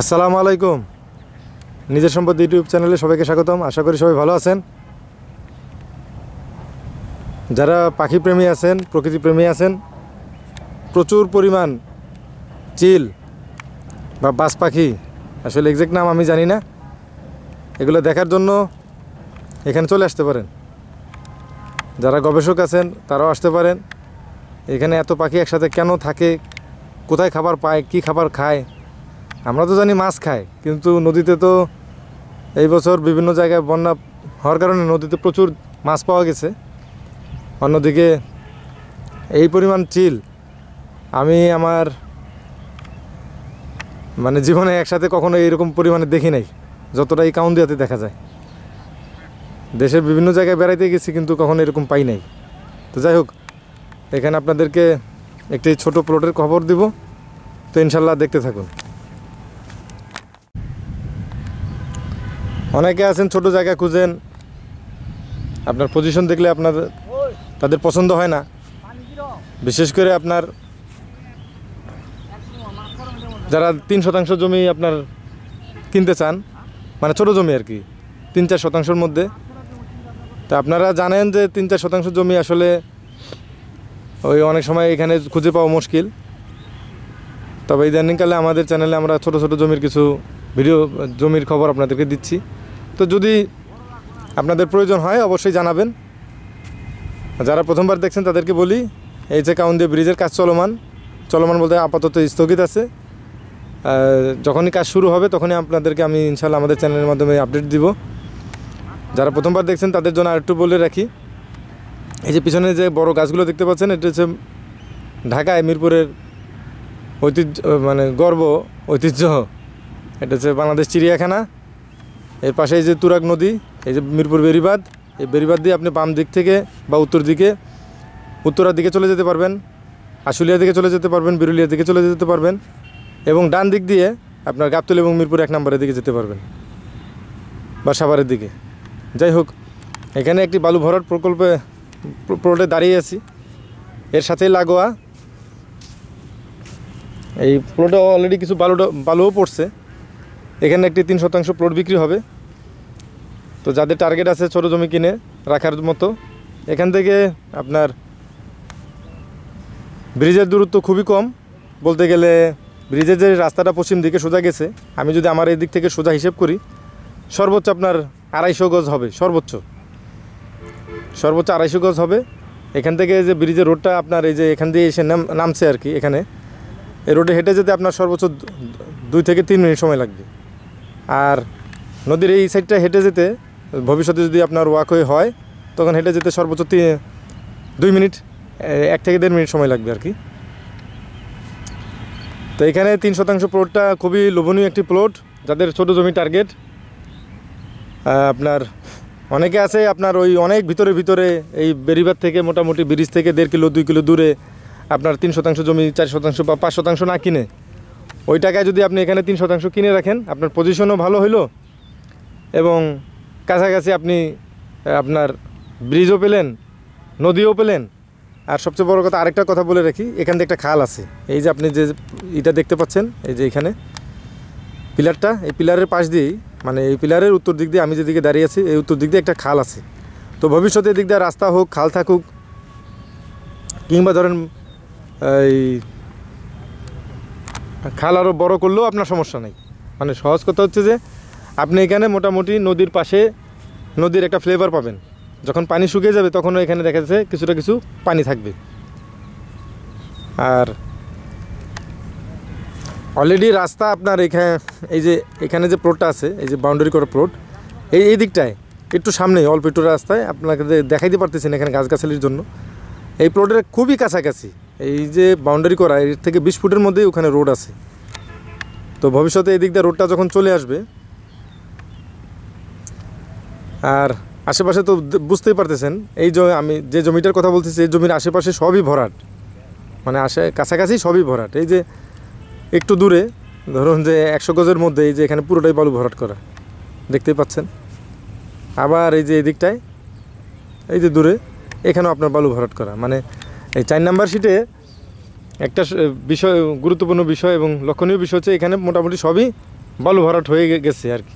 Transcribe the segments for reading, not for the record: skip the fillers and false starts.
আসসালামু আলাইকুম। নিজের সম্পদ ইউটিউব চ্যানেলে সবাইকে স্বাগতম। আশা করি সবাই ভালো আছেন। যারা পাখি প্রেমী আছেন, প্রকৃতি প্রেমী আছেন, প্রচুর পরিমাণ চিল বা বাজ পাখি, আসলে এক্সাক্ট নাম আমি জানি না, এগুলো দেখার জন্য এখানে চলে আসতে পারেন। যারা গবেষক আছেন তারাও আসতে পারেন। এখানে এত পাখি একসাথে কেন থাকে, কোথায় খাবার পায়, কি খাবার খায়? আমরা তো জানি মাছ খায়, কিন্তু নদীতে তো এই বছর বিভিন্ন জায়গায় বন্যা হওয়ার কারণে নদীতে প্রচুর মাছ পাওয়া গেছে। অন্যদিকে এই পরিমাণ চিল আমি আমার জীবনে একসাথে কখনো এইরকম পরিমাণে দেখি নাই, যতটা এই কাউন্দিয়াতে দেখা যায়। দেশের বিভিন্ন জায়গায় বেড়াইতে গেছি কিন্তু কখনো এরকম পাই নাই। তো যাই হোক, এখানে আপনাদেরকে একটি ছোট প্লটের খবর দিব, তো ইনশাল্লাহ দেখতে থাকুন। অনেকে আছেন ছোট জায়গা খুঁজেন, আপনার পজিশন দেখলে তাদের পছন্দ হয় না। বিশেষ করে আপনার যারা 3 শতাংশ জমি আপনার কিনতে চান, ছোট জমি আর কি, 3-4 শতাংশের মধ্যে। তা আপনারা জানেন যে 3-4 শতাংশ জমি আসলে অনেক সময় এখানে খুঁজে পাওয়া মুশকিল। তবে ইদানিংকালে আমাদের চ্যানেলে আমরা ছোট ছোট জমির কিছু জমির খবর আপনাদেরকে দিচ্ছি। তো যদি আপনাদের প্রয়োজন হয় অবশ্যই জানাবেন। যারা প্রথমবার দেখছেন তাদেরকে বলি, এই যে কাউন্দিয়া ব্রিজের কাজ চলমান বলতে আপাতত স্থগিত আছে। যখনই কাজ শুরু হবে তখনই আপনাদেরকে আমি ইনশাল্লাহ আমাদের চ্যানেলের মাধ্যমে আপডেট দিব। যারা প্রথমবার দেখছেন তাদের জন্য আরেকটু বলে রাখি, এই যে পিছনে যে বড় গাছগুলো দেখতে পাচ্ছেন, এটা হচ্ছে ঢাকায় মিরপুরের ঐতিহ্য, গর্ব ঐতিহ্য। এটা হচ্ছে বাংলাদেশ চিড়িয়াখানা। এর পাশে এই যে তুরাগ নদী, এই যে মিরপুর বেড়িবাঁধ, এই বেড়িবাঁধ দিয়ে আপনি বাম দিক থেকে বা উত্তরার দিকে চলে যেতে পারবেন, আশুলিয়ার দিকে চলে যেতে পারবেন, বিরুলিয়ার দিকে চলে যেতে পারবেন, এবং ডান দিক দিয়ে আপনার গাবতলী এবং মিরপুর 1 নম্বরের দিকে যেতে পারবেন বা সাভারের দিকে। যাই হোক, এখানে একটি বালু ভরাট প্লটে দাঁড়িয়ে আছি। এর সাথেই লাগোয়া এই প্লটে অলরেডি কিছু বালুও পড়ছে। এখানে একটি 3 শতাংশ প্লট বিক্রি হবে। তো যাদের টার্গেট আছে ছোটো জমি কিনে রাখার মতো, এখান থেকে আপনার ব্রিজের দূরত্ব খুবই কম। বলতে গেলে ব্রিজের যে রাস্তাটা পশ্চিম দিকে সোজা গেছে, আমি যদি আমার এই দিক থেকে সোজা হিসেব করি, সর্বোচ্চ আপনার 250 গজ হবে। সর্বোচ্চ 250 গজ হবে। এখান থেকে যে ব্রিজের রোডটা আপনার এই যে এখান দিয়ে এসে নামছে আর কি, এখানে এই রোডে হেঁটে যেতে আপনার সর্বোচ্চ 2 থেকে 3 মিনিট সময় লাগবে। আর নদীর এই সাইডটা হেঁটে যেতে ভবিষ্যতে যদি আপনার ওয়াকওয়ে হয়, তখন হেঁটে যেতে সর্বোচ্চ 2 মিনিট, 1 থেকে 1.5 মিনিট সময় লাগবে আর কি। তো এখানে 3 শতাংশ প্লটটা খুবই লোভনীয় একটি প্লট। যাদের ছোটো জমি টার্গেট, আপনার অনেকে আছে আপনার অনেক ভিতরে এই বেড়িবাঁধ থেকে মোটামুটি ব্রিজ থেকে 1.5 কিলো 2 কিলো দূরে আপনার 3 শতাংশ জমি 4 শতাংশ বা 5 শতাংশ না কিনে, ওই টাকায় যদি আপনি এখানে 3 শতাংশ কিনে রাখেন, আপনার পজিশনও ভালো হইলো এবং কাছাকাছি আপনি আপনার ব্রিজও পেলেন, নদীও পেলেন। আর সবচেয়ে বড় কথা, আরেকটা কথা বলে রাখি, এখান থেকে একটা খাল আছে। এই যে আপনি যে এটা দেখতে পাচ্ছেন, এই যে এখানে পিলারটা, এই পিলারের পাশ দিয়েই, এই পিলারের উত্তর দিক দিয়ে আমি যেদিকে দাঁড়িয়ে আছি, এই উত্তর দিক দিয়ে একটা খাল আছে। তো ভবিষ্যতে এদিক দিয়ে রাস্তা হোক, খাল থাকুক, কিংবা ধরেন এই খাল আরও বড় করলেও আপনার সমস্যা নেই। সহজ কথা হচ্ছে যে আপনি এখানে মোটামুটি নদীর পাশে নদীর একটা ফ্লেভার পাবেন। যখন পানি শুকিয়ে যাবে তখনও এখানে দেখা যাচ্ছে কিছু পানি থাকবে। আর অলরেডি রাস্তা আপনার এখানে যে প্লটটা আছে, এই যে বাউন্ডারি করা প্লট, এই দিকটায় একটু সামনেই অল্প একটু রাস্তায় আপনাকে দেখাইতে পারতেছেন, এখানে গাছগাছালির জন্য এই প্লটের খুবই কাছাকাছি, এই যে বাউন্ডারি করা, এর থেকে 20 ফুটের মধ্যেই ওখানে রোড আছে। তো ভবিষ্যতে এই দিক দিয়ে রোডটা যখন চলে আসবে, আর আশেপাশে তো বুঝতেই পারতেছেন, আমি যে জমিটার কথা বলতেছি, এই জমির আশেপাশে সবই ভরাট, কাছাকাছি সবই ভরাট। এই যে একটু দূরে ধরুন যে 100 গজের মধ্যে এই যে এখানে পুরোটাই বালু ভরাট করা, দেখতেই পাচ্ছেন। আবার এই যে এই দিকটায়, এই যে দূরে, এখানেও আপনার বালু ভরাট করা। এই 4 নাম্বার শিটে একটা বিষয়, গুরুত্বপূর্ণ বিষয় এবং লক্ষণীয় বিষয় হচ্ছে, এখানে মোটামুটি সবই বালু ভরাট হয়ে গেছে আর কি।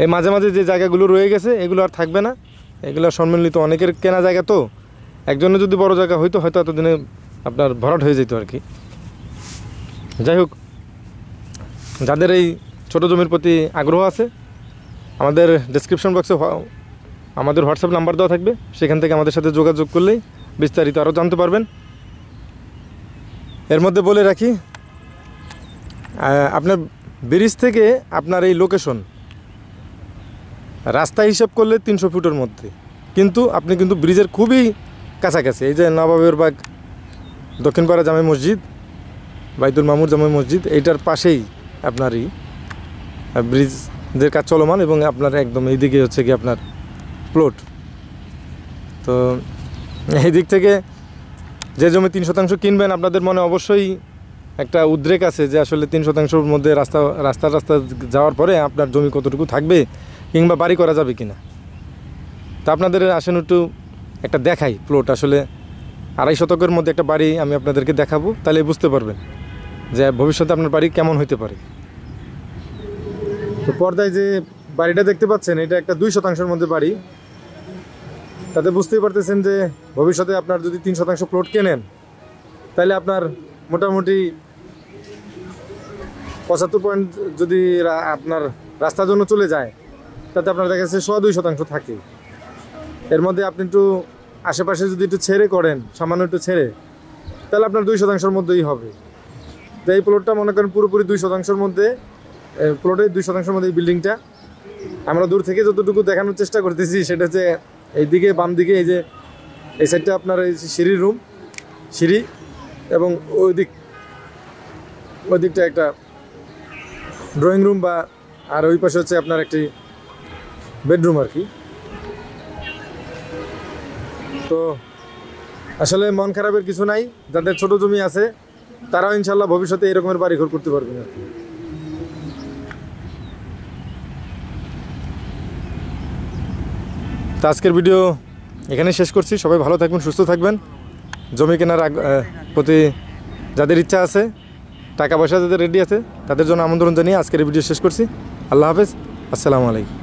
এই মাঝে মাঝে যে জায়গাগুলো রয়ে গেছে এগুলো আর থাকবে না, এগুলো সম্মিলিত অনেকের কেনা জায়গা, তো একজনের যদি বড় জায়গা হইতো হয়তো এতদিনে আপনার ভরাট হয়ে যেত আর কি। যাই হোক, যাদের এই ছোটো জমির প্রতি আগ্রহ আছে, আমাদের ডেসক্রিপশন বক্সে আমাদের হোয়াটসঅ্যাপ নাম্বার দেওয়া থাকবে, সেখান থেকে আমাদের সাথে যোগাযোগ করলেই বিস্তারিত আরও জানতে পারবেন। এর মধ্যে বলে রাখি, আপনার ব্রিজ থেকে আপনার এই লোকেশন রাস্তা হিসাব করলে 300 ফুটের মধ্যে, কিন্তু আপনি কিন্তু ব্রিজের খুবই কাছাকাছি। এই যে নবাবের বাগ দক্ষিণপাড়া জামে মসজিদ, বাইতুল মামুর জামে মসজিদ, এইটার পাশেই আপনারই ব্রিজের কাজ চলমান, এবং আপনার একদম এই দিকে হচ্ছে কি আপনার প্লট। তো এই দিক থেকে যে জমি 3 শতাংশ কিনবেন, আপনাদের মনে অবশ্যই একটা উদ্রেক আছে যে আসলে 3 শতাংশের মধ্যে রাস্তা যাওয়ার পরে আপনার জমি কতটুকু থাকবে, কিংবা বাড়ি করা যাবে কিনা। তা আপনাদের আসেন একটু একটা দেখাই প্লট, আসলে 2.5 শতকের মধ্যে একটা বাড়ি আমি আপনাদেরকে দেখাবো, তাহলে বুঝতে পারবেন যে ভবিষ্যতে আপনার বাড়ি কেমন হইতে পারে। তো পর্দায় যে বাড়িটা দেখতে পাচ্ছেন, এটা একটা 2 শতাংশের মধ্যে বাড়ি। তাতে বুঝতেই পারতেছেন যে ভবিষ্যতে আপনার যদি 3 শতাংশ প্লট কেনেন, তাহলে আপনার মোটামুটি 75 পয়েন্ট যদি আপনার রাস্তার জন্য চলে যায়, তাতে আপনার দেখা যাচ্ছে 2.25 শতাংশ থাকে। এর মধ্যে আপনি একটু আশেপাশে যদি একটু ছেড়ে করেন, সামান্য একটু ছেড়ে, তাহলে আপনার 2 শতাংশের মধ্যেই হবে। তো এই প্লটটা মনে করেন পুরোপুরি 2 শতাংশের মধ্যে, প্লটের 2 শতাংশের মধ্যে এই বিল্ডিংটা। আমরা দূর থেকে যতটুকু দেখানোর চেষ্টা করতেছি সেটা হচ্ছে এইদিকে বাম দিকে, এই যে এই সাইডটা আপনার এই সিঁড়ির রুম, সিঁড়ি, এবং ওই দিকটা একটা ড্রয়িং রুম, বা আর ওই পাশে হচ্ছে আপনার একটি বেডরুম আর কি। তো আসলে মন খারাপের কিছু নাই, যাদের ছোট জমি আছে তারাও ইনশাল্লাহ ভবিষ্যতে এরকমের বাড়ি ঘর করতে পারবেন আর কি। তো আজকের ভিডিও এখানে শেষ করছি। সবাই ভালো থাকবেন, সুস্থ থাকবেন। জমি কেনার প্রতি যাদের ইচ্ছা আছে, টাকা পয়সা যাদের রেডি আছে, তাদের জন্য আমন্ত্রণ জানিয়ে আজকের ভিডিও শেষ করছি। আল্লাহ হাফেজ, আসসালামু আলাইকুম।